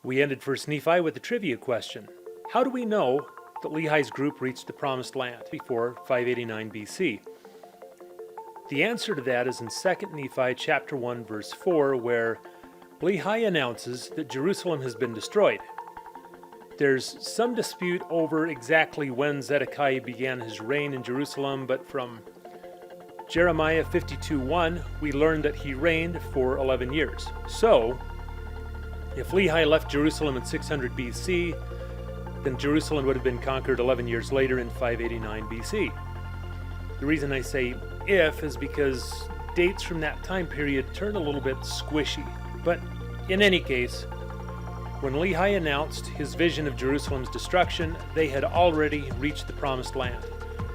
We ended 1 Nephi with a trivia question. How do we know that Lehi's group reached the Promised Land before 589 BC? The answer to that is in 2 Nephi chapter 1 verse 4, where Lehi announces that Jerusalem has been destroyed. There's some dispute over exactly when Zedekiah began his reign in Jerusalem, but from Jeremiah 52:1, we learn that he reigned for 11 years. So, if Lehi left Jerusalem in 600 BC, then Jerusalem would have been conquered 11 years later in 589 BC. The reason I say if is because dates from that time period turn a little bit squishy. But in any case, when Lehi announced his vision of Jerusalem's destruction, they had already reached the Promised Land,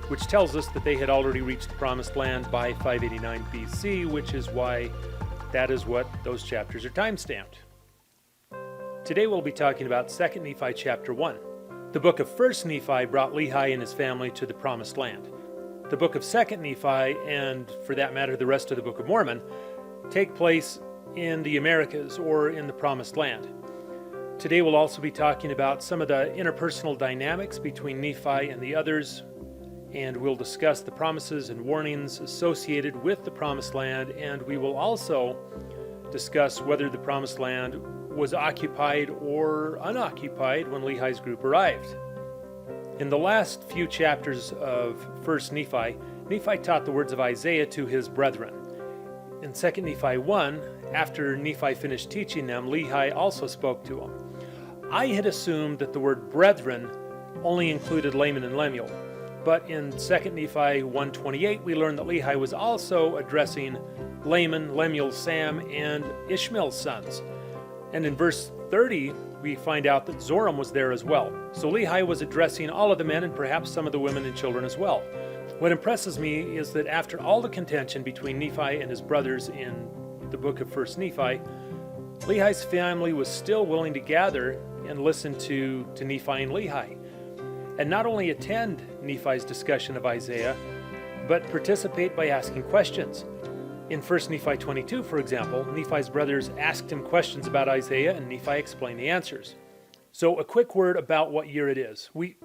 which tells us that they had already reached the Promised Land by 589 BC, which is why that is what those chapters are time-stamped. Today we'll be talking about 2 Nephi chapter 1. The book of 1 Nephi brought Lehi and his family to the Promised Land. The book of 2 Nephi, and for that matter the rest of the Book of Mormon, take place in the Americas or in the Promised Land. Today we'll also be talking about some of the interpersonal dynamics between Nephi and the others, and we'll discuss the promises and warnings associated with the Promised Land, and we will also discuss whether the Promised Land was occupied or unoccupied when Lehi's group arrived. In the last few chapters of 1 Nephi, Nephi taught the words of Isaiah to his brethren. In 2 Nephi 1, after Nephi finished teaching them, Lehi also spoke to them. I had assumed that the word brethren only included Laman and Lemuel, but in 2 Nephi 1:28 we learn that Lehi was also addressing Laman, Lemuel, Sam, and Ishmael's sons. And in verse 30 we find out that Zoram was there as well. So Lehi was addressing all of the men and perhaps some of the women and children as well. What impresses me is that after all the contention between Nephi and his brothers in the book of 1 Nephi, Lehi's family was still willing to gather and listen to Nephi and Lehi, and not only attend Nephi's discussion of Isaiah, but participate by asking questions. In 1 Nephi 22, for example, Nephi's brothers asked him questions about Isaiah, and Nephi explained the answers. So a quick word about what year it is. We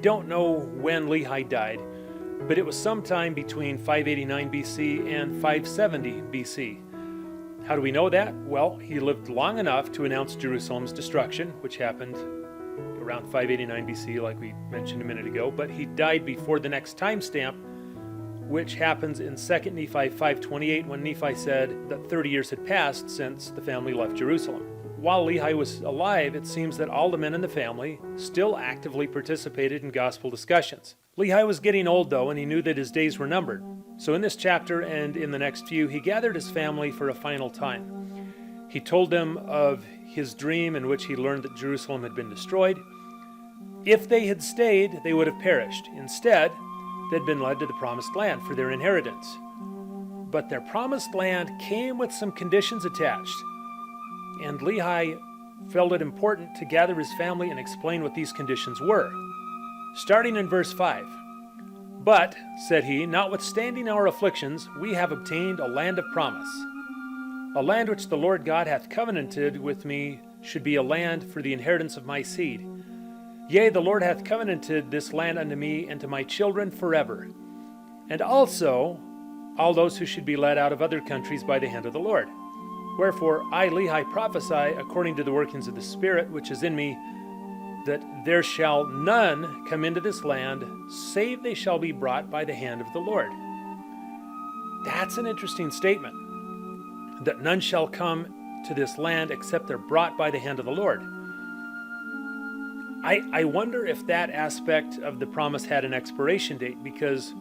don't know when Lehi died, but it was sometime between 589 BC and 570 BC. How do we know that? Well, he lived long enough to announce Jerusalem's destruction, which happened around 589 BC, like we mentioned a minute ago, but he died before the next timestamp, which happens in 2 Nephi 5:28, when Nephi said that 30 years had passed since the family left Jerusalem. While Lehi was alive, it seems that all the men in the family still actively participated in gospel discussions. Lehi was getting old, though, and he knew that his days were numbered. So in this chapter and in the next few, he gathered his family for a final time. He told them of his dream in which he learned that Jerusalem had been destroyed. If they had stayed, they would have perished. Instead, they'd been led to the Promised Land for their inheritance. But their Promised Land came with some conditions attached, and Lehi felt it important to gather his family and explain what these conditions were. Starting in verse 5, "But," said he, "notwithstanding our afflictions, we have obtained a land of promise. A land which the Lord God hath covenanted with me should be a land for the inheritance of my seed. Yea, the Lord hath covenanted this land unto me and to my children forever, and also all those who should be led out of other countries by the hand of the Lord. Wherefore I, Lehi, prophesy according to the workings of the Spirit which is in me, that there shall none come into this land, save they shall be brought by the hand of the Lord." That's an interesting statement, that none shall come to this land except they're brought by the hand of the Lord. I wonder if that aspect of the promise had an expiration date, because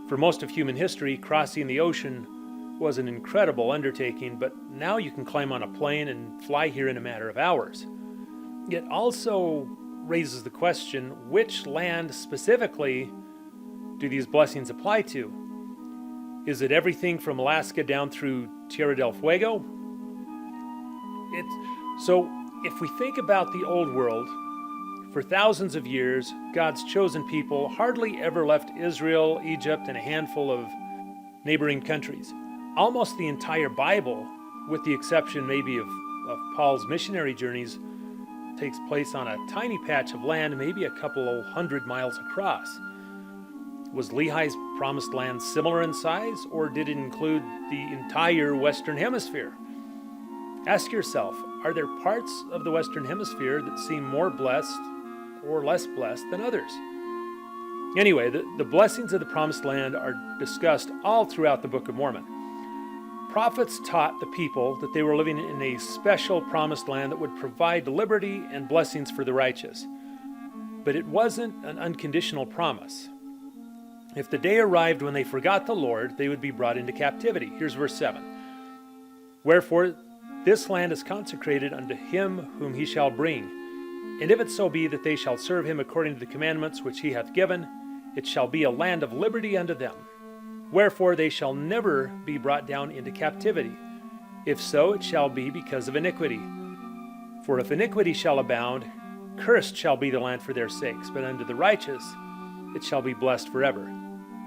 for most of human history, crossing the ocean was an incredible undertaking, but now you can climb on a plane and fly here in a matter of hours. It also raises the question, which land specifically do these blessings apply to? Is it everything from Alaska down through Tierra del Fuego? So if we think about the old world, for thousands of years, God's chosen people hardly ever left Israel, Egypt, and a handful of neighboring countries. Almost the entire Bible, with the exception maybe of Paul's missionary journeys, takes place on a tiny patch of land, maybe a couple of 100 miles across. Was Lehi's promised land similar in size, or did it include the entire Western Hemisphere? Ask yourself, are there parts of the Western Hemisphere that seem more blessed or less blessed than others? Anyway, the blessings of the promised land are discussed all throughout the Book of Mormon. Prophets taught the people that they were living in a special promised land that would provide liberty and blessings for the righteous. But it wasn't an unconditional promise. If the day arrived when they forgot the Lord, they would be brought into captivity. Here's verse 7. Wherefore, this land is consecrated unto him whom he shall bring. And if it so be that they shall serve him according to the commandments which he hath given, it shall be a land of liberty unto them. Wherefore they shall never be brought down into captivity. If so, it shall be because of iniquity. For if iniquity shall abound, cursed shall be the land for their sakes, but unto the righteous it shall be blessed forever.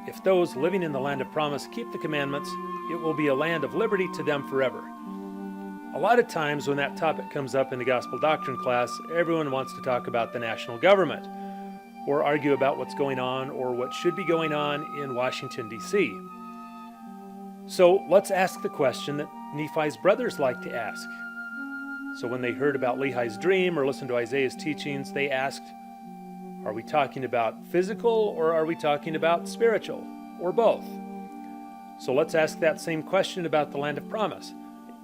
If those living in the land of promise keep the commandments, it will be a land of liberty to them forever. A lot of times when that topic comes up in the gospel doctrine class, everyone wants to talk about the national government, or argue about what's going on or what should be going on in Washington, D.C. So let's ask the question that Nephi's brothers like to ask. So when they heard about Lehi's dream or listened to Isaiah's teachings, they asked, are we talking about physical or are we talking about spiritual, or both? So let's ask that same question about the land of promise.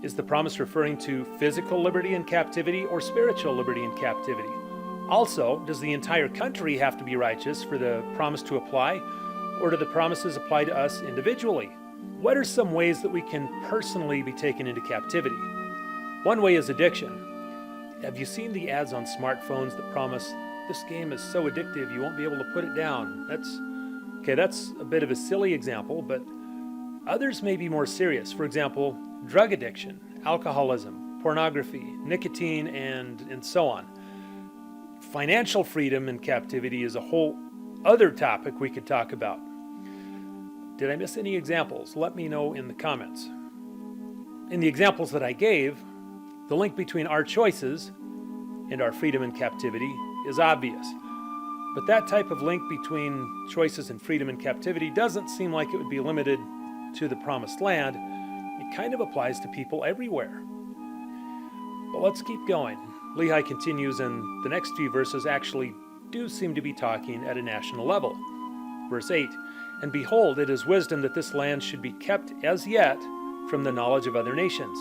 Is the promise referring to physical liberty in captivity or spiritual liberty in captivity? Also, does the entire country have to be righteous for the promise to apply, or do the promises apply to us individually? What are some ways that we can personally be taken into captivity? One way is addiction. Have you seen the ads on smartphones that promise, this game is so addictive you won't be able to put it down? That's a bit of a silly example, but others may be more serious. For example, drug addiction, alcoholism, pornography, nicotine, and so on. Financial freedom in captivity is a whole other topic we could talk about. Did I miss any examples? Let me know in the comments. In the examples that I gave, the link between our choices and our freedom in captivity is obvious. But that type of link between choices and freedom in captivity doesn't seem like it would be limited to the promised land. It kind of applies to people everywhere. But let's keep going. Lehi continues, and the next few verses actually do seem to be talking at a national level. Verse 8, and behold, it is wisdom that this land should be kept as yet from the knowledge of other nations.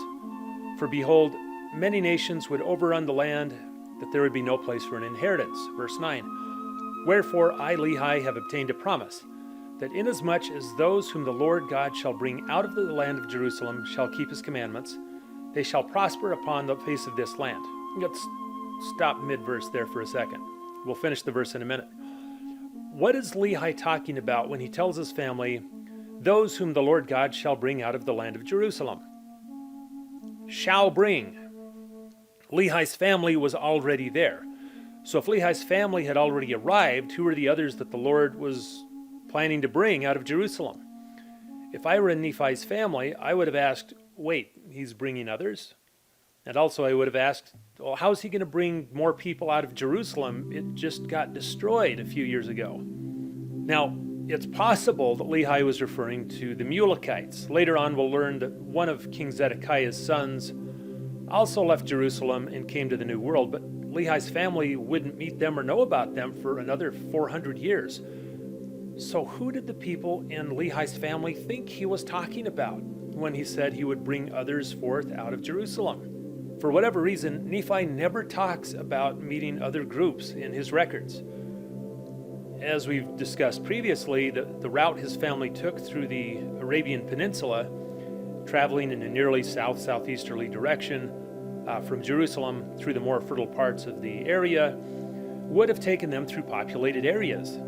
For behold, many nations would overrun the land, that there would be no place for an inheritance. Verse 9, wherefore I, Lehi, have obtained a promise, that inasmuch as those whom the Lord God shall bring out of the land of Jerusalem shall keep his commandments, they shall prosper upon the face of this land. Let's stop mid-verse there for a second. We'll finish the verse in a minute. What is Lehi talking about when he tells his family, those whom the Lord God shall bring out of the land of Jerusalem? Shall bring. Lehi's family was already there. So if Lehi's family had already arrived, who were the others that the Lord was planning to bring out of Jerusalem? If I were in Nephi's family, I would have asked, wait, he's bringing others? And also I would have asked, well, how is he going to bring more people out of Jerusalem? It just got destroyed a few years ago. Now, it's possible that Lehi was referring to the Mulekites. Later on, we'll learn that one of King Zedekiah's sons also left Jerusalem and came to the New World, but Lehi's family wouldn't meet them or know about them for another 400 years. So who did the people in Lehi's family think he was talking about when he said he would bring others forth out of Jerusalem? For whatever reason, Nephi never talks about meeting other groups in his records. As we've discussed previously, the route his family took through the Arabian Peninsula, traveling in a nearly south-southeasterly direction from Jerusalem through the more fertile parts of the area, would have taken them through populated areas.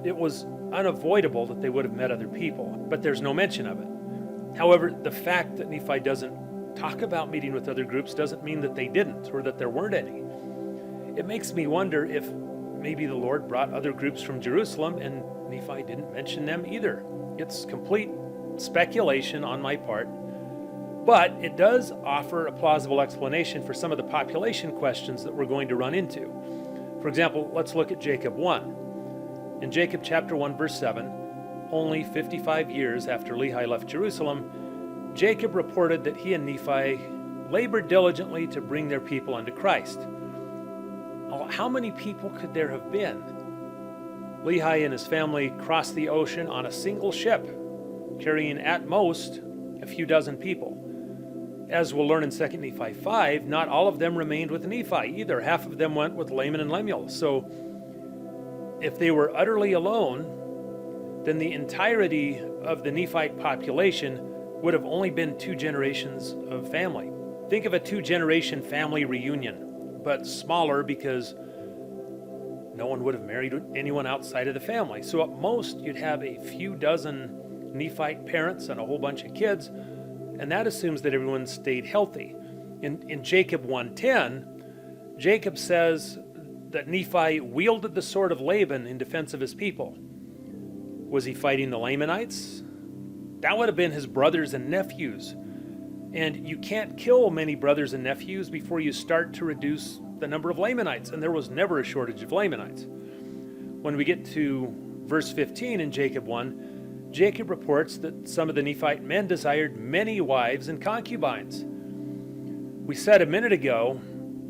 It was unavoidable that they would have met other people, but there's no mention of it. However, the fact that Nephi doesn't talk about meeting with other groups doesn't mean that they didn't or that there weren't any. It makes me wonder if maybe the Lord brought other groups from Jerusalem and Nephi didn't mention them either. It's complete speculation on my part, But it does offer a plausible explanation for some of the population questions that we're going to run into. For example, let's look at Jacob 1. In Jacob chapter 1, verse 7, only 55 years after Lehi left Jerusalem, Jacob reported that he and Nephi labored diligently to bring their people unto Christ. How many people could there have been? Lehi and his family crossed the ocean on a single ship, carrying at most a few dozen people. As we'll learn in 2 Nephi 5, not all of them remained with Nephi either. Half of them went with Laman and Lemuel. So if they were utterly alone, then the entirety of the Nephite population would have only been 2 generations of family. Think of a 2-generation family reunion, but smaller because no one would have married anyone outside of the family. So at most, you'd have a few dozen Nephite parents and a whole bunch of kids, and that assumes that everyone stayed healthy. In Jacob 1:10, Jacob says that Nephi wielded the sword of Laban in defense of his people. Was he fighting the Lamanites? That would have been his brothers and nephews. And you can't kill many brothers and nephews before you start to reduce the number of Lamanites, and there was never a shortage of Lamanites. When we get to verse 15 in Jacob 1, Jacob reports that some of the Nephite men desired many wives and concubines. We said a minute ago,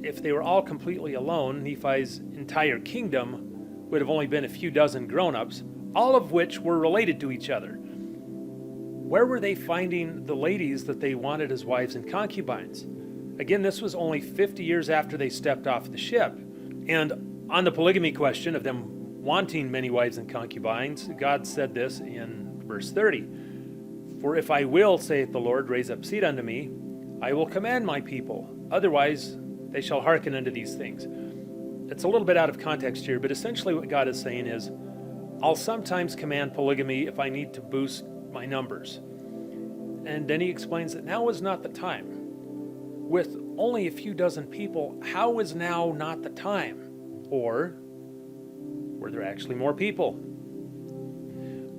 if they were all completely alone, Nephi's entire kingdom would have only been a few dozen grown-ups, all of which were related to each other. Where were they finding the ladies that they wanted as wives and concubines? Again, this was only 50 years after they stepped off the ship. And on the polygamy question of them wanting many wives and concubines, God said this in verse 30. For if I will, saith the Lord, raise up seed unto me, I will command my people. Otherwise, they shall hearken unto these things. It's a little bit out of context here, but essentially what God is saying is, I'll sometimes command polygamy if I need to boost my numbers. And then he explains that now is not the time. With only a few dozen people, how is now not the time? Or were there actually more people?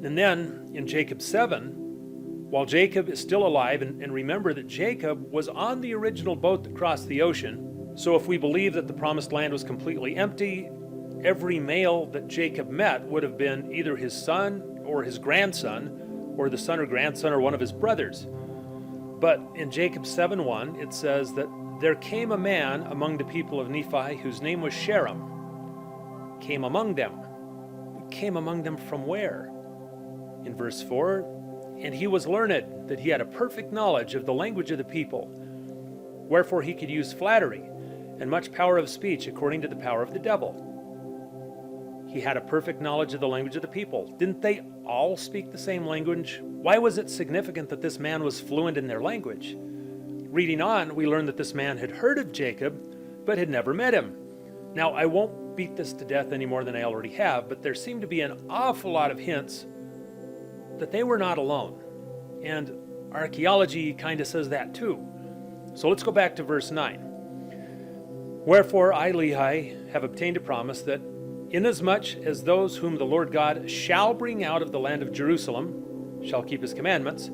And then in Jacob 7, while Jacob is still alive, and remember that Jacob was on the original boat that crossed the ocean, so if we believe that the promised land was completely empty, every male that Jacob met would have been either his son or his grandson, or the son or grandson or one of his brothers. But in Jacob 7:1, it says that there came a man among the people of Nephi whose name was Sherem. Came among them. Came among them from where? In verse 4, and he was learned, that he had a perfect knowledge of the language of the people, wherefore he could use flattery and much power of speech according to the power of the devil. He had a perfect knowledge of the language of the people. Didn't they all speak the same language? Why was it significant that this man was fluent in their language? Reading on, we learn that this man had heard of Jacob, but had never met him. Now, I won't beat this to death any more than I already have, but there seem to be an awful lot of hints that they were not alone. And archaeology kind of says that too. So let's go back to verse 9. Wherefore I, Lehi, have obtained a promise that inasmuch as those whom the Lord God shall bring out of the land of Jerusalem shall keep his commandments,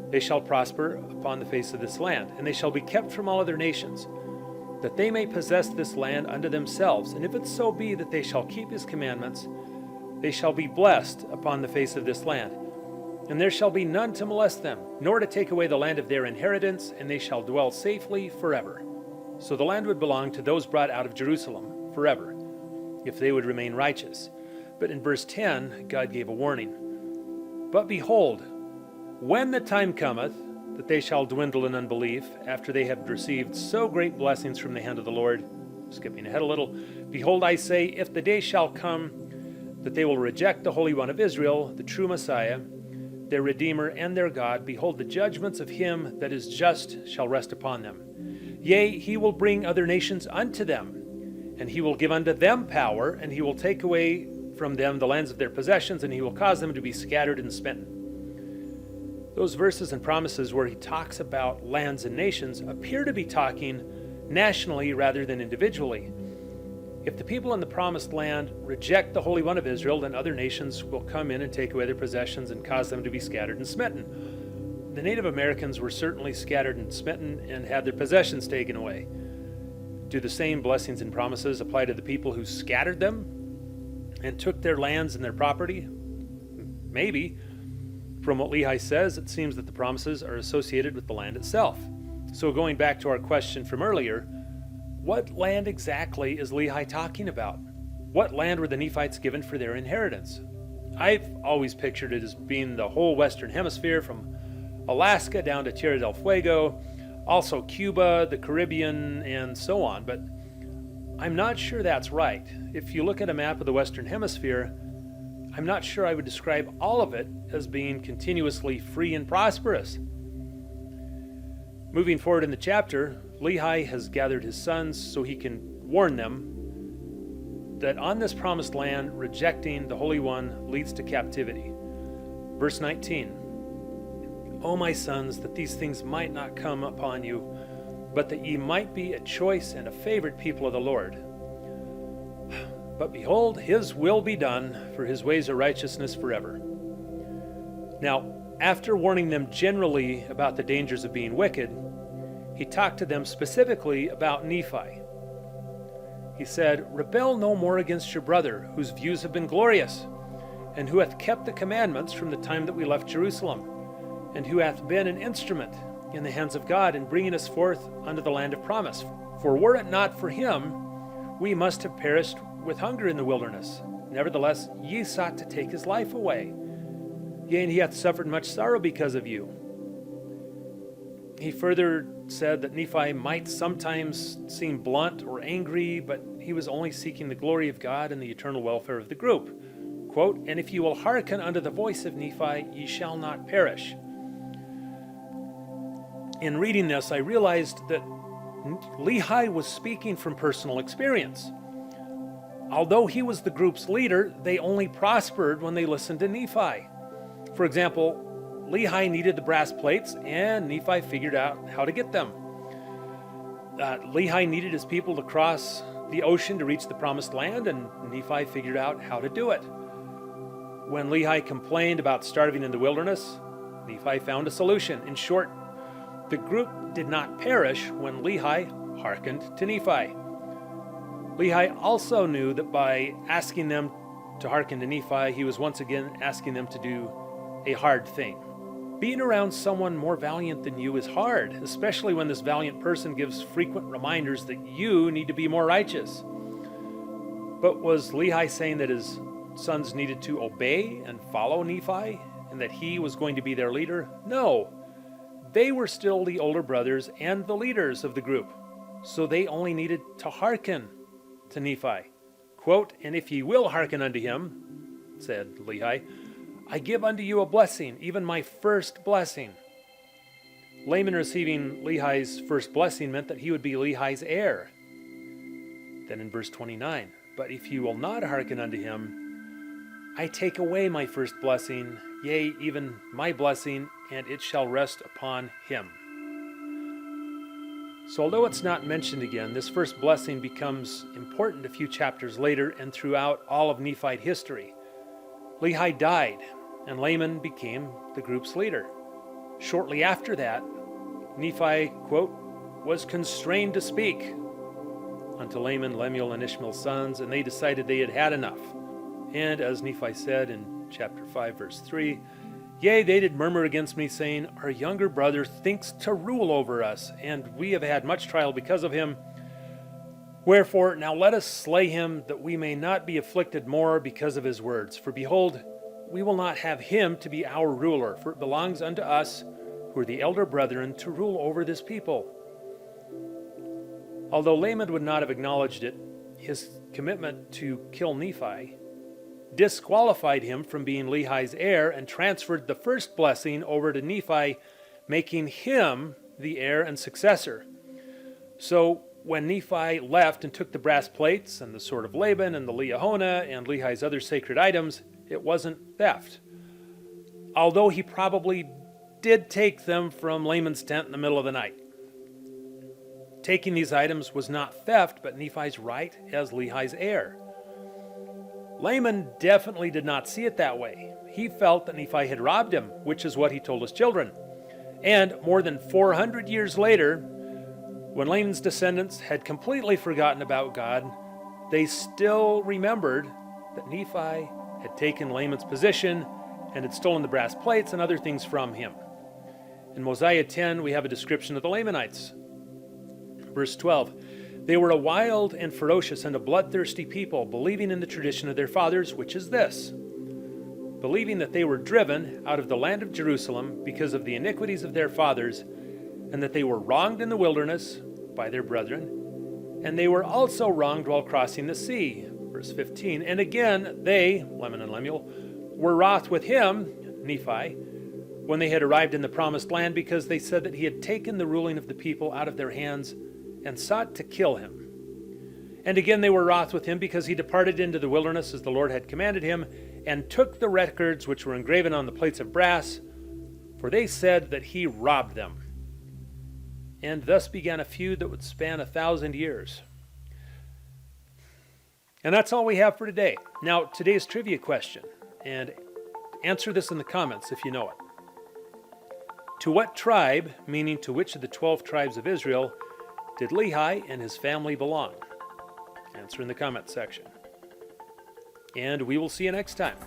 they shall prosper upon the face of this land, and they shall be kept from all other nations, that they may possess this land unto themselves. And if it so be that they shall keep his commandments, they shall be blessed upon the face of this land. And there shall be none to molest them, nor to take away the land of their inheritance, and they shall dwell safely forever. So the land would belong to those brought out of Jerusalem forever, if they would remain righteous. But in verse 10, God gave a warning. But behold, when the time cometh that they shall dwindle in unbelief, after they have received so great blessings from the hand of the Lord, skipping ahead a little, behold, I say, if the day shall come that they will reject the Holy One of Israel, the true Messiah, their Redeemer and their God, behold, the judgments of him that is just shall rest upon them. Yea, he will bring other nations unto them, and he will give unto them power, and he will take away from them the lands of their possessions, and he will cause them to be scattered and smitten. Those verses and promises where he talks about lands and nations appear to be talking nationally rather than individually. If the people in the promised land reject the Holy One of Israel, then other nations will come in and take away their possessions and cause them to be scattered and smitten. the Native Americans were certainly scattered and smitten and had their possessions taken away. Do the same blessings and promises apply to the people who scattered them and took their lands and their property? Maybe. From what Lehi says, it seems that the promises are associated with the land itself. So going back to our question from earlier, what land exactly is Lehi talking about? What land were the Nephites given for their inheritance? I've always pictured it as being the whole Western Hemisphere from Alaska down to Tierra del Fuego, also Cuba, the Caribbean, and so on, but I'm not sure that's right. If you look at a map of the Western Hemisphere, I'm not sure I would describe all of it as being continuously free and prosperous. Moving forward in the chapter, Lehi has gathered his sons so he can warn them that on this promised land, rejecting the Holy One leads to captivity. Verse 19, O my sons, that these things might not come upon you, but that ye might be a choice and a favored people of the Lord. But behold, his will be done, for his ways are righteousness forever. Now, after warning them generally about the dangers of being wicked, he talked to them specifically about Nephi. He said, Rebel no more against your brother, whose views have been glorious, and who hath kept the commandments from the time that we left Jerusalem, and who hath been an instrument in the hands of God in bringing us forth unto the land of promise. For were it not for him, we must have perished with hunger in the wilderness. Nevertheless, ye sought to take his life away. Yea, and he hath suffered much sorrow because of you. He further said that Nephi might sometimes seem blunt or angry, but he was only seeking the glory of God and the eternal welfare of the group. Quote, And if you will hearken unto the voice of Nephi, ye shall not perish. In reading this, I realized that Lehi was speaking from personal experience. Although he was the group's leader, they only prospered when they listened to Nephi. For example, Lehi needed the brass plates, and Nephi figured out how to get them. Lehi needed his people to cross the ocean to reach the promised land, and Nephi figured out how to do it. When Lehi complained about starving in the wilderness, Nephi found a solution. In short, the group did not perish when Lehi hearkened to Nephi. Lehi also knew that by asking them to hearken to Nephi, he was once again asking them to do a hard thing. Being around someone more valiant than you is hard, especially when this valiant person gives frequent reminders that you need to be more righteous. But was Lehi saying that his sons needed to obey and follow Nephi, and that he was going to be their leader? No. They were still the older brothers and the leaders of the group, so they only needed to hearken to Nephi. Quote, And if ye will hearken unto him, said Lehi, I give unto you a blessing, even my first blessing. Laman receiving Lehi's first blessing meant that he would be Lehi's heir. Then in verse 29, But if ye will not hearken unto him, I take away my first blessing, yea, even my blessing, and it shall rest upon him. So although it's not mentioned again, this first blessing becomes important a few chapters later and throughout all of Nephite history. Lehi died, and Laman became the group's leader. Shortly after that, Nephi, quote, was constrained to speak unto Laman, Lemuel, and Ishmael's sons, and they decided they had had enough. And as Nephi said in chapter 5, verse 3, Yea, they did murmur against me, saying, Our younger brother thinks to rule over us, and we have had much trial because of him. Wherefore, now let us slay him, that we may not be afflicted more because of his words. For behold, we will not have him to be our ruler, for it belongs unto us, who are the elder brethren, to rule over this people. Although Laman would not have acknowledged it, his commitment to kill Nephi disqualified him from being Lehi's heir and transferred the first blessing over to Nephi, making him the heir and successor. So when Nephi left and took the brass plates and the sword of Laban and the Liahona and Lehi's other sacred items, it wasn't theft. Although he probably did take them from Laman's tent in the middle of the night. Taking these items was not theft, but Nephi's right as Lehi's heir. Laman definitely did not see it that way. He felt that Nephi had robbed him, which is what he told his children. And more than 400 years later, when Laman's descendants had completely forgotten about God, they still remembered that Nephi had taken Laman's position and had stolen the brass plates and other things from him. In Mosiah 10, we have a description of the Lamanites. Verse 12, they were a wild and ferocious and a bloodthirsty people, believing in the tradition of their fathers, which is this: believing that they were driven out of the land of Jerusalem because of the iniquities of their fathers, and that they were wronged in the wilderness by their brethren, and they were also wronged while crossing the sea. Verse 15, and again they, Laman and Lemuel, were wroth with him, Nephi, when they had arrived in the promised land, because they said that he had taken the ruling of the people out of their hands and sought to kill him. And again they were wroth with him because he departed into the wilderness as the Lord had commanded him, and took the records which were engraven on the plates of brass, for they said that he robbed them. And thus began a feud that would span 1,000 years. And that's all we have for today. Now, today's trivia question, and answer this in the comments if you know it. To what tribe, meaning to which of the 12 tribes of Israel, did Lehi and his family belong? Answer in the comment section. And we will see you next time.